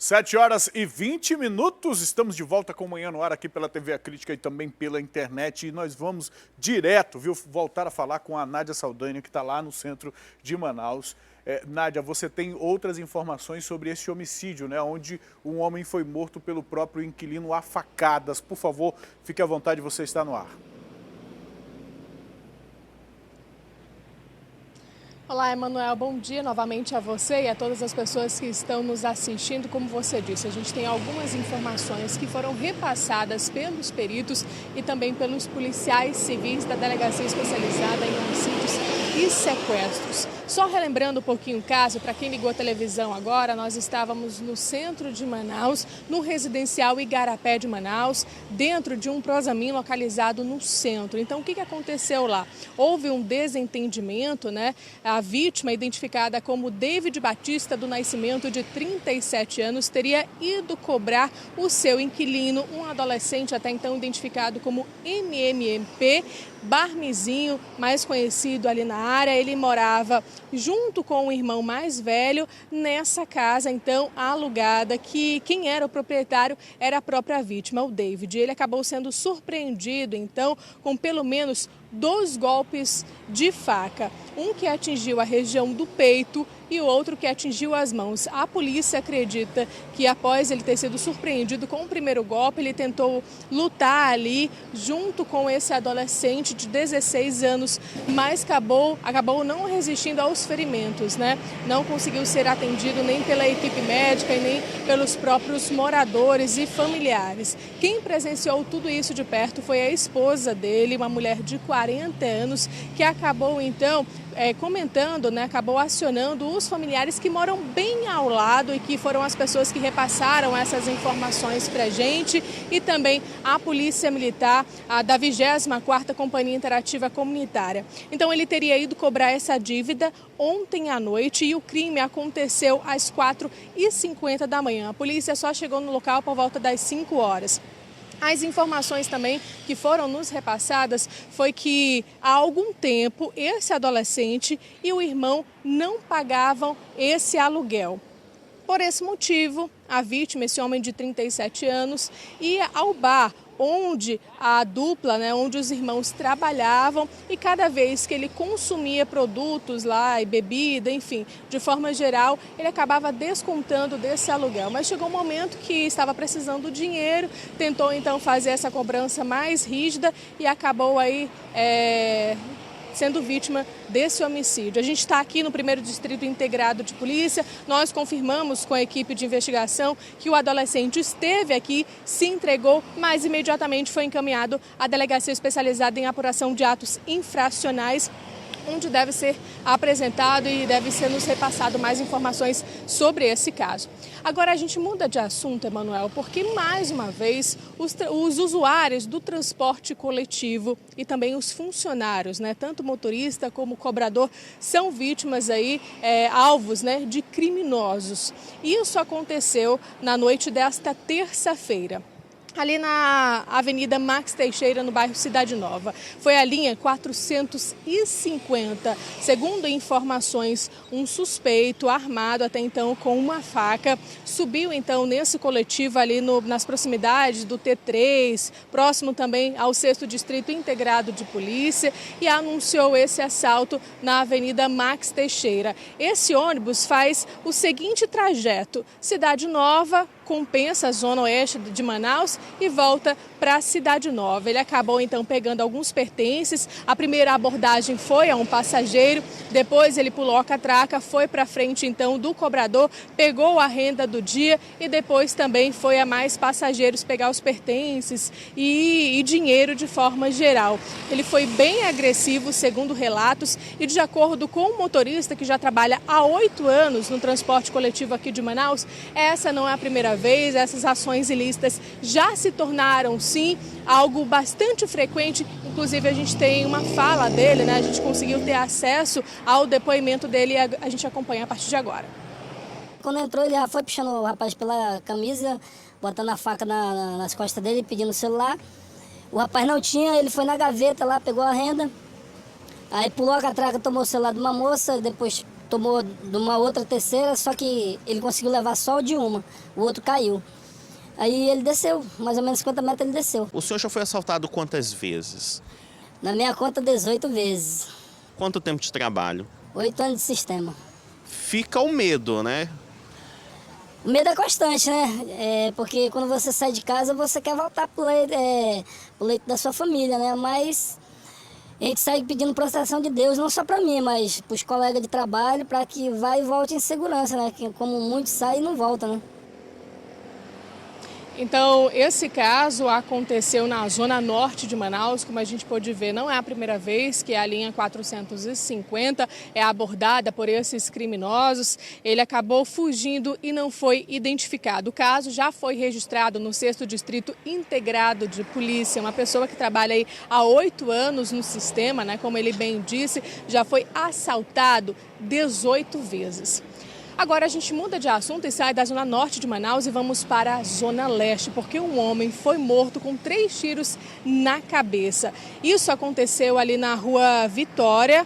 7h20, estamos de volta com o Manhã no Ar aqui pela TV A Crítica e também pela internet. E nós vamos direto, voltar a falar com a Nádia Saldanha, que está lá no centro de Manaus. Nádia, você tem outras informações sobre esse homicídio, né? Onde um homem foi morto pelo próprio inquilino a facadas. Por favor, fique à vontade, você está no ar. Olá, Emanuel, bom dia novamente a você e a todas as pessoas que estão nos assistindo. Como você disse, a gente tem algumas informações que foram repassadas pelos peritos e também pelos policiais civis da Delegacia Especializada em Homicídios e Sequestros. Só relembrando um pouquinho o caso, para quem ligou a televisão agora, nós estávamos no centro de Manaus, no residencial Igarapé de Manaus, dentro de um Prosamin localizado no centro. Então, o que aconteceu lá? Houve um desentendimento, né? A vítima, identificada como David Batista do Nascimento, de 37 anos, teria ido cobrar o seu inquilino, um adolescente até então identificado como MMP, Barmizinho, mais conhecido ali na área. Ele morava junto com o irmão mais velho nessa casa, então, alugada, que quem era o proprietário era a própria vítima, o David. Ele acabou sendo surpreendido, então, com pelo menos 2 golpes de faca, um que atingiu a região do peito e o outro que atingiu as mãos. A polícia acredita que após ele ter sido surpreendido com o primeiro golpe, ele tentou lutar ali junto com esse adolescente de 16 anos, mas acabou não resistindo aos ferimentos, né? Não conseguiu ser atendido nem pela equipe médica e nem pelos próprios moradores e familiares. Quem presenciou tudo isso de perto foi a esposa dele, uma mulher de 40 anos, que acabou então comentando, né, acabou acionando os familiares que moram bem ao lado e que foram as pessoas que repassaram essas informações para a gente, e também a Polícia Militar, da 24ª Companhia Interativa Comunitária. Então ele teria ido cobrar essa dívida ontem à noite e o crime aconteceu às 4h50 da manhã. A polícia só chegou no local por volta das 5 horas. As informações também que foram nos repassadas foi que há algum tempo esse adolescente e o irmão não pagavam esse aluguel. Por esse motivo, a vítima, esse homem de 37 anos, ia ao bar onde a dupla, né, onde os irmãos trabalhavam, e cada vez que ele consumia produtos lá e bebida, enfim, de forma geral, ele acabava descontando desse aluguel. Mas chegou um momento que estava precisando do dinheiro, tentou então fazer essa cobrança mais rígida e acabou aí sendo vítima desse homicídio. A gente está aqui no 1º Distrito Integrado de Polícia. Nós confirmamos com a equipe de investigação que o adolescente esteve aqui, se entregou, mas imediatamente foi encaminhado à Delegacia Especializada em Apuração de Atos Infracionais, onde deve ser apresentado e deve ser nos repassado mais informações sobre esse caso. Agora a gente muda de assunto, Emanuel, porque mais uma vez os usuários do transporte coletivo e também os funcionários, né, tanto motorista como cobrador, são vítimas aí, alvos, né, de criminosos. Isso aconteceu na noite desta terça-feira, ali na Avenida Max Teixeira, no bairro Cidade Nova. Foi a linha 450. Segundo informações, um suspeito armado até então com uma faca subiu então nesse coletivo ali nas proximidades do T3, próximo também ao 6º Distrito Integrado de Polícia, e anunciou esse assalto na Avenida Max Teixeira. Esse ônibus faz o seguinte trajeto: Cidade Nova, compensa a zona oeste de Manaus e volta para a Cidade Nova. Ele acabou então pegando alguns pertences. A primeira abordagem foi a um passageiro, depois ele pulou a catraca, foi para frente então do cobrador, pegou a renda do dia e depois também foi a mais passageiros pegar os pertences e dinheiro de forma geral. Ele foi bem agressivo, segundo relatos, e de acordo com o motorista, que já trabalha há 8 anos no transporte coletivo aqui de Manaus, essa não é a primeira vez. Essas ações ilícitas já se tornaram, sim, algo bastante frequente. Inclusive, a gente tem uma fala dele, né? A gente conseguiu ter acesso ao depoimento dele e a gente acompanha a partir de agora. Quando entrou, ele já foi puxando o rapaz pela camisa, botando a faca nas costas dele, pedindo o celular. O rapaz não tinha, ele foi na gaveta lá, pegou a renda, aí pulou a catraca, tomou o celular de uma moça, depois tomou de uma outra terceira, só que ele conseguiu levar só de uma, o outro caiu. Aí ele desceu, mais ou menos 50 metros ele desceu. O senhor já foi assaltado quantas vezes? Na minha conta, 18 vezes. Quanto tempo de trabalho? 8 anos de sistema. Fica o medo, né? O medo é constante, né? Porque quando você sai de casa, você quer voltar pro leito da sua família, né? Mas a gente sai pedindo proteção de Deus, não só para mim, mas para os colegas de trabalho, para que vá e volte em segurança, né? Que como muitos saem e não voltam, né? Então, esse caso aconteceu na zona norte de Manaus, como a gente pôde ver, não é a primeira vez que a linha 450 é abordada por esses criminosos. Ele acabou fugindo e não foi identificado. O caso já foi registrado no 6º Distrito Integrado de Polícia. Uma pessoa que trabalha aí há 8 anos no sistema, né, como ele bem disse, já foi assaltado 18 vezes. Agora a gente muda de assunto e sai da zona norte de Manaus e vamos para a zona leste, porque um homem foi morto com 3 tiros na cabeça. Isso aconteceu ali na rua Vitória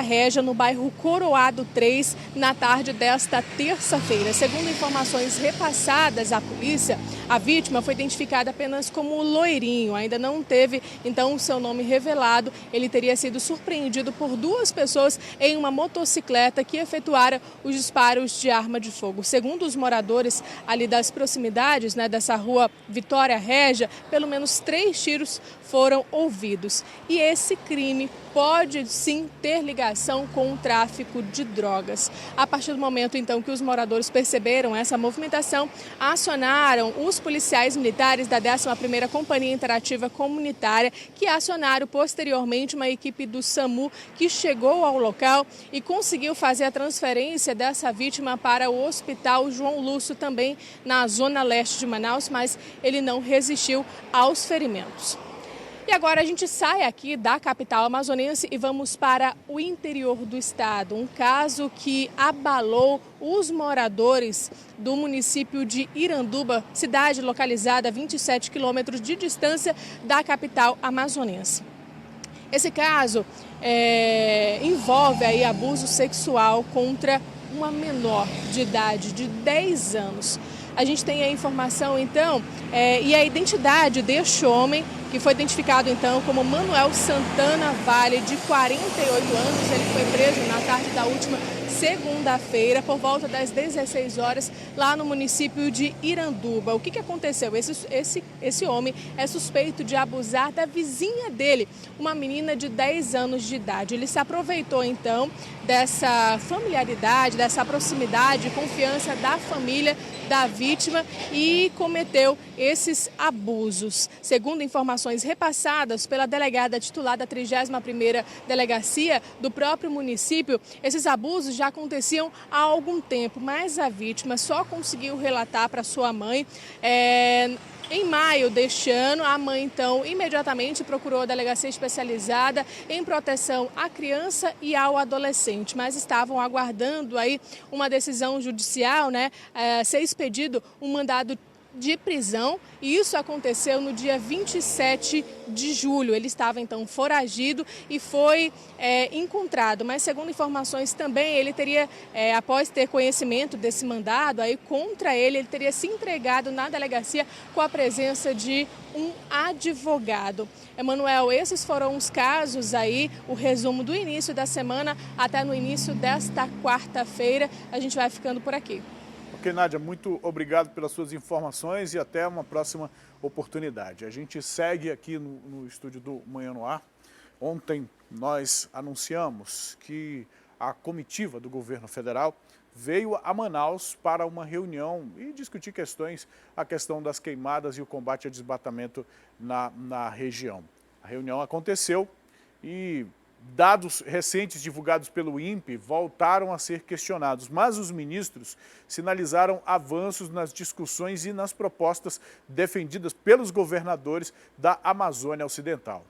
Régia, no bairro Coroado 3, na tarde desta terça-feira. Segundo informações repassadas à polícia, a vítima foi identificada apenas como Loirinho. Ainda não teve, então, o seu nome revelado. Ele teria sido surpreendido por 2 pessoas em uma motocicleta que efetuaram os disparos de arma de fogo. Segundo os moradores ali das proximidades, né, dessa rua Vitória Régia, pelo menos 3 tiros foram ouvidos. E esse crime pode sim ter ligação com o tráfico de drogas. A partir do momento então que os moradores perceberam essa movimentação, acionaram os policiais militares da 11ª Companhia Interativa Comunitária, que acionaram posteriormente uma equipe do SAMU que chegou ao local e conseguiu fazer a transferência dessa vítima para o Hospital João Lúcio, também na zona leste de Manaus, mas ele não resistiu aos ferimentos. E agora a gente sai aqui da capital amazonense e vamos para o interior do estado. Um caso que abalou os moradores do município de Iranduba, cidade localizada a 27 quilômetros de distância da capital amazonense. Esse caso envolve aí abuso sexual contra uma menor de idade de 10 anos. A gente tem a informação, então, e a identidade deste homem, que foi identificado, então, como Manuel Santana Vale, de 48 anos. Ele foi preso na tarde da última segunda-feira, por volta das 16 horas, lá no município de Iranduba. O que aconteceu? Esse homem é suspeito de abusar da vizinha dele, uma menina de 10 anos de idade. Ele se aproveitou, então, dessa familiaridade, dessa proximidade e confiança da família da vítima e cometeu esses abusos. Segundo informações repassadas pela delegada titular da 31ª Delegacia do próprio município, esses abusos já aconteciam há algum tempo, mas a vítima só conseguiu relatar para sua mãe em maio deste ano. A mãe, então, imediatamente procurou a delegacia especializada em proteção à criança e ao adolescente, mas estavam aguardando aí uma decisão judicial, né, ser expedido um mandado de prisão, e isso aconteceu no dia 27 de julho. Ele estava então foragido e foi encontrado, mas segundo informações também, ele teria, após ter conhecimento desse mandado aí contra ele teria se entregado na delegacia com a presença de um advogado. Emanuel, esses foram os casos aí, o resumo do início da semana até no início desta quarta-feira. A gente vai ficando por aqui. Ok, Nádia, muito obrigado pelas suas informações e até uma próxima oportunidade. A gente segue aqui no estúdio do Manhã no Ar. Ontem nós anunciamos que a comitiva do governo federal veio a Manaus para uma reunião e discutir a questão das queimadas e o combate ao desmatamento na região. A reunião aconteceu e dados recentes divulgados pelo INPE voltaram a ser questionados, mas os ministros sinalizaram avanços nas discussões e nas propostas defendidas pelos governadores da Amazônia Ocidental.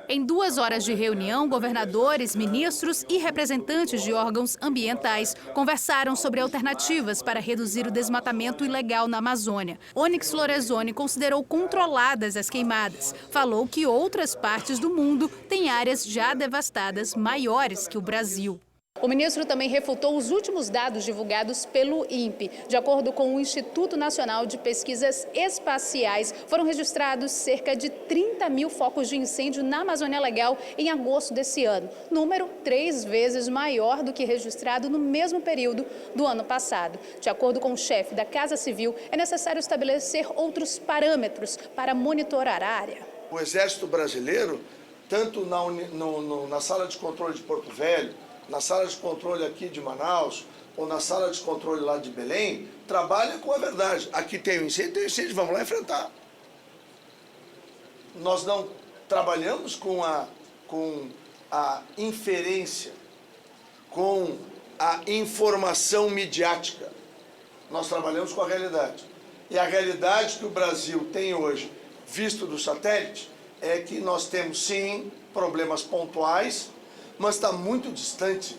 Em 2 horas de reunião, governadores, ministros e representantes de órgãos ambientais conversaram sobre alternativas para reduzir o desmatamento ilegal na Amazônia. Onyx Lorenzoni considerou controladas as queimadas. Falou que outras partes do mundo têm áreas já devastadas maiores que o Brasil. O ministro também refutou os últimos dados divulgados pelo INPE. De acordo com o Instituto Nacional de Pesquisas Espaciais, foram registrados cerca de 30 mil focos de incêndio na Amazônia Legal em agosto desse ano, número 3 vezes maior do que registrado no mesmo período do ano passado. De acordo com o chefe da Casa Civil, é necessário estabelecer outros parâmetros para monitorar a área. O Exército Brasileiro, tanto na sala de controle de Porto Velho, na sala de controle aqui de Manaus, ou na sala de controle lá de Belém, trabalha com a verdade. Aqui tem o incêndio, vamos lá enfrentar. Nós não trabalhamos com a inferência, com a informação midiática. Nós trabalhamos com a realidade. E a realidade que o Brasil tem hoje, visto do satélite, é que nós temos, sim, problemas pontuais, mas está muito distante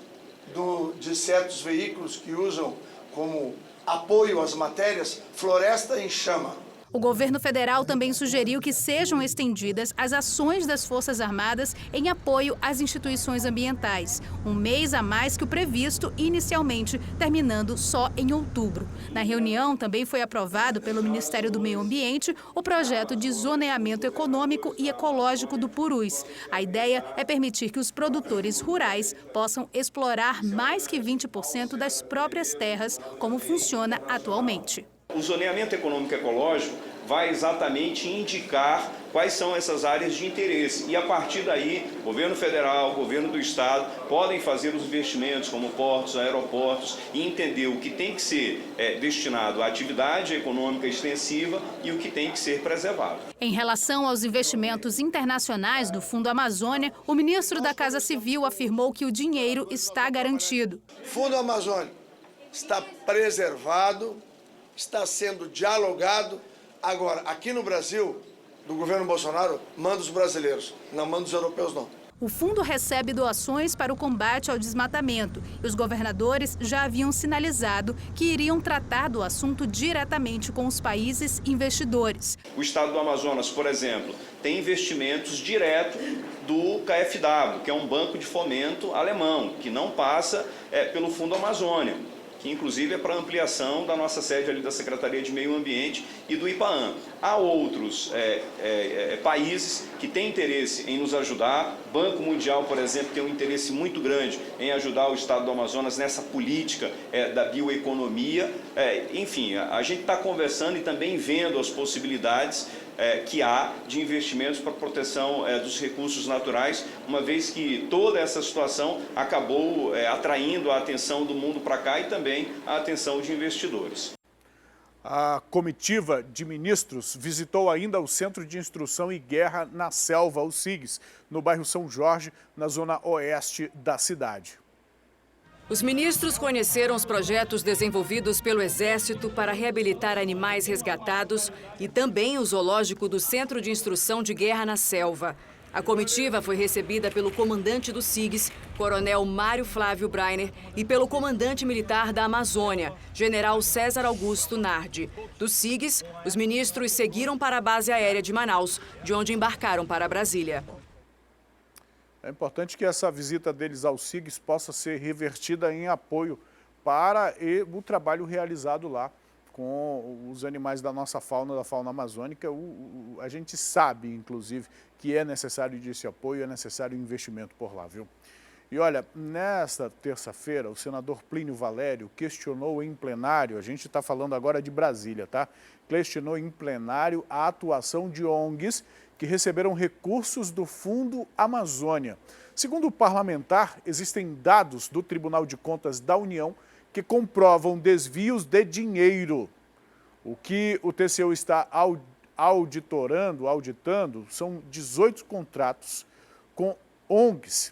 de certos veículos que usam como apoio às matérias floresta em chama. O governo federal também sugeriu que sejam estendidas as ações das Forças Armadas em apoio às instituições ambientais, um mês a mais que o previsto inicialmente, terminando só em outubro. Na reunião também foi aprovado pelo Ministério do Meio Ambiente o projeto de zoneamento econômico e ecológico do Purus. A ideia é permitir que os produtores rurais possam explorar mais que 20% das próprias terras, como funciona atualmente. O zoneamento econômico ecológico vai exatamente indicar quais são essas áreas de interesse. E a partir daí, governo federal, governo do estado, podem fazer os investimentos como portos, aeroportos e entender o que tem que ser destinado à atividade econômica extensiva e o que tem que ser preservado. Em relação aos investimentos internacionais do Fundo Amazônia, o ministro da Casa Civil afirmou que o dinheiro está garantido. O Fundo Amazônia está preservado, está sendo dialogado. Agora, aqui no Brasil, do governo Bolsonaro, manda os brasileiros, não manda os europeus, não. O fundo recebe doações para o combate ao desmatamento e os governadores já haviam sinalizado que iriam tratar do assunto diretamente com os países investidores. O estado do Amazonas, por exemplo, tem investimentos diretos do KfW, que é um banco de fomento alemão, que não passa pelo Fundo Amazônia, que inclusive é para ampliação da nossa sede ali da Secretaria de Meio Ambiente e do IPAAM. Há outros países que têm interesse em nos ajudar. O Banco Mundial, por exemplo, tem um interesse muito grande em ajudar o estado do Amazonas nessa política da bioeconomia. Enfim, a gente está conversando e também vendo as possibilidades que há de investimentos para a proteção dos recursos naturais, uma vez que toda essa situação acabou atraindo a atenção do mundo para cá e também a atenção de investidores. A comitiva de ministros visitou ainda o Centro de Instrução e Guerra na Selva, o SIGS, no bairro São Jorge, na zona oeste da cidade. Os ministros conheceram os projetos desenvolvidos pelo Exército para reabilitar animais resgatados e também o zoológico do Centro de Instrução de Guerra na Selva. A comitiva foi recebida pelo comandante do SIGS, Coronel Mário Flávio Breiner, e pelo comandante militar da Amazônia, General César Augusto Nardi. Do SIGS, os ministros seguiram para a base aérea de Manaus, de onde embarcaram para Brasília. É importante que essa visita deles ao SIGS possa ser revertida em apoio para o trabalho realizado lá com os animais da nossa fauna, da fauna amazônica. A gente sabe, inclusive, que é necessário esse apoio, é necessário investimento por lá, viu? E olha, nesta terça-feira, o senador Plínio Valério questionou em plenário, a gente está falando agora de Brasília, tá? Questionou em plenário a atuação de ONGs que receberam recursos do Fundo Amazônia. Segundo o parlamentar, existem dados do Tribunal de Contas da União que comprovam desvios de dinheiro. O que o TCU está auditando, são 18 contratos com ONGs,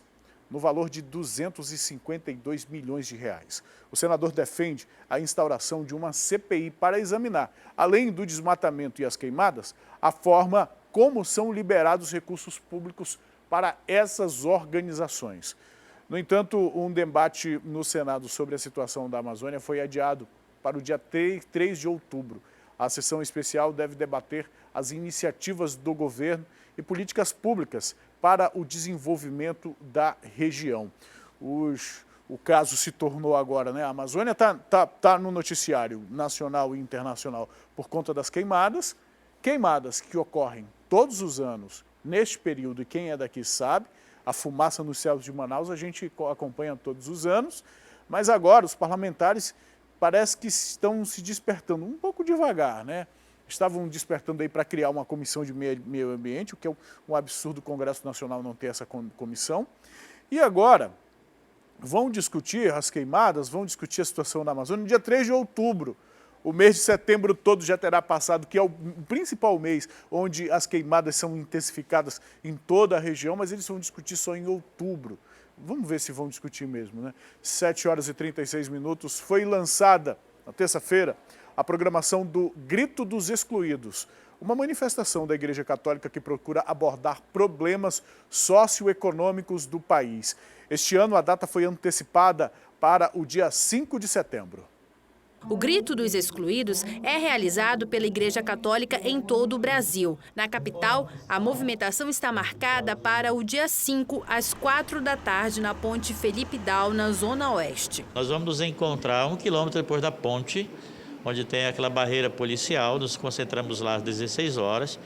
no valor de 252 milhões de reais. O senador defende a instauração de uma CPI para examinar, além do desmatamento e as queimadas, a forma como são liberados recursos públicos para essas organizações. No entanto, um debate no Senado sobre a situação da Amazônia foi adiado para o dia 3 de outubro. A sessão especial deve debater as iniciativas do governo e políticas públicas para o desenvolvimento da região. O o caso se tornou agora, né? A Amazônia tá no noticiário nacional e internacional por conta das queimadas que ocorrem todos os anos neste período, e quem é daqui sabe, a fumaça nos céus de Manaus a gente acompanha todos os anos, mas agora os parlamentares parece que estão se despertando um pouco devagar, né? Estavam despertando aí para criar uma comissão de meio ambiente, o que é um absurdo o Congresso Nacional não ter essa comissão. E agora vão discutir as queimadas, vão discutir a situação na Amazônia no dia 3 de outubro. O mês de setembro todo já terá passado, que é o principal mês onde as queimadas são intensificadas em toda a região, mas eles vão discutir só em outubro. Vamos ver se vão discutir mesmo, né? 7h36, foi lançada, na terça-feira, a programação do Grito dos Excluídos, uma manifestação da Igreja Católica que procura abordar problemas socioeconômicos do país. Este ano, a data foi antecipada para o dia 5 de setembro. O Grito dos Excluídos é realizado pela Igreja Católica em todo o Brasil. Na capital, a movimentação está marcada para o dia 5, às 4 da tarde, na ponte Felipe Dal, na Zona Oeste. Nós vamos nos encontrar 1 quilômetro depois da ponte, onde tem aquela barreira policial. Nos concentramos lá às 16 horas.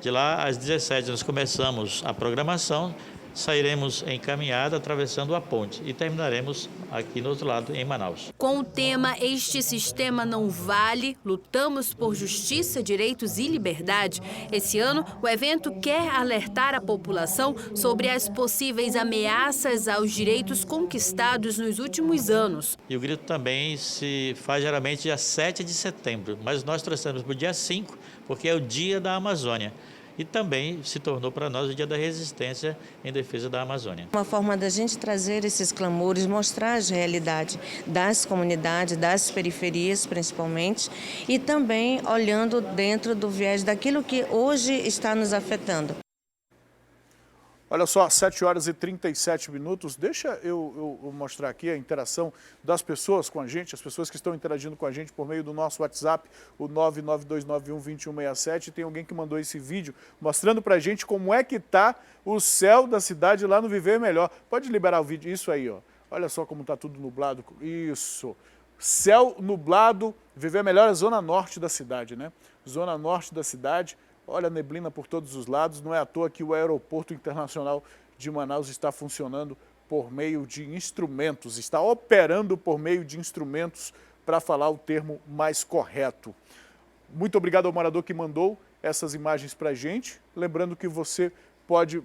De lá, às 17 nós começamos a programação. Sairemos em caminhada atravessando a ponte e terminaremos aqui no outro lado, em Manaus. Com o tema Este Sistema Não Vale, lutamos por justiça, direitos e liberdade, esse ano o evento quer alertar a população sobre as possíveis ameaças aos direitos conquistados nos últimos anos. E o grito também se faz geralmente dia 7 de setembro, mas nós trouxemos para o dia 5, porque é o Dia da Amazônia. E também se tornou para nós o Dia da Resistência em defesa da Amazônia. Uma forma da gente trazer esses clamores, mostrar as realidades das comunidades, das periferias principalmente, e também olhando dentro do viés daquilo que hoje está nos afetando. Olha só, 7h37, deixa eu mostrar aqui a interação das pessoas com a gente, as pessoas que estão interagindo com a gente por meio do nosso WhatsApp, o 992912167. Tem alguém que mandou esse vídeo mostrando pra gente como é que tá o céu da cidade lá no Viver Melhor. Pode liberar o vídeo, isso aí, ó. Olha só como tá tudo nublado, isso. Céu nublado, Viver Melhor é a zona norte da cidade, né? Zona norte da cidade. Olha a neblina por todos os lados, não é à toa que o Aeroporto Internacional de Manaus está funcionando por meio de instrumentos, está operando por meio de instrumentos, para falar o termo mais correto. Muito obrigado ao morador que mandou essas imagens para a gente, lembrando que você pode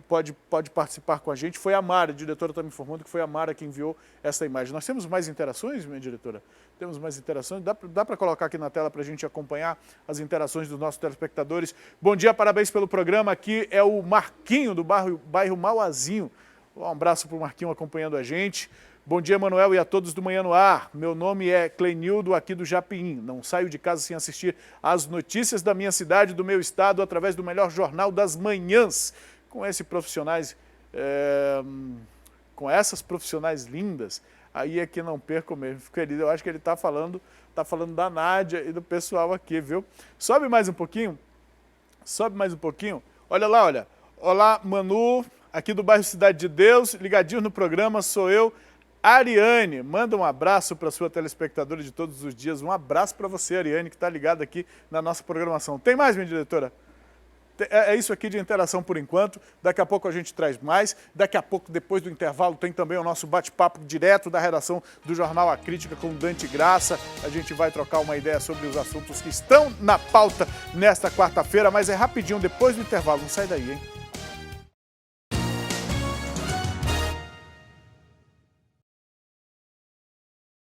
participar com a gente. Foi a Mara, a diretora está me informando que foi a Mara que enviou essa imagem. Nós temos mais interações, minha diretora? Temos mais interações? Dá para colocar aqui na tela para a gente acompanhar as interações dos nossos telespectadores. Bom dia, parabéns pelo programa. Aqui é o Marquinho, do bairro Mauazinho. Um abraço para o Marquinho acompanhando a gente. Bom dia, Manuel, e a todos do Manhã no Ar. Meu nome é Clenildo, aqui do Japim. Não saio de casa sem assistir às notícias da minha cidade, do meu estado, através do melhor jornal das manhãs. Com esses profissionais, com essas profissionais lindas, aí é que não perco mesmo. Querido, eu acho que ele está falando da Nádia e do pessoal aqui, viu? Sobe mais um pouquinho. Olha lá, olha. Olá, Manu, aqui do bairro Cidade de Deus, ligadinho no programa, sou eu, Ariane. Manda um abraço para a sua telespectadora de todos os dias. Um abraço para você, Ariane, que está ligada aqui na nossa programação. Tem mais, minha diretora? É isso aqui de interação por enquanto, daqui a pouco a gente traz mais, daqui a pouco, depois do intervalo, tem também o nosso bate-papo direto da redação do Jornal A Crítica com Dante Graça. A gente vai trocar uma ideia sobre os assuntos que estão na pauta nesta quarta-feira, mas é rapidinho, depois do intervalo, não sai daí, hein?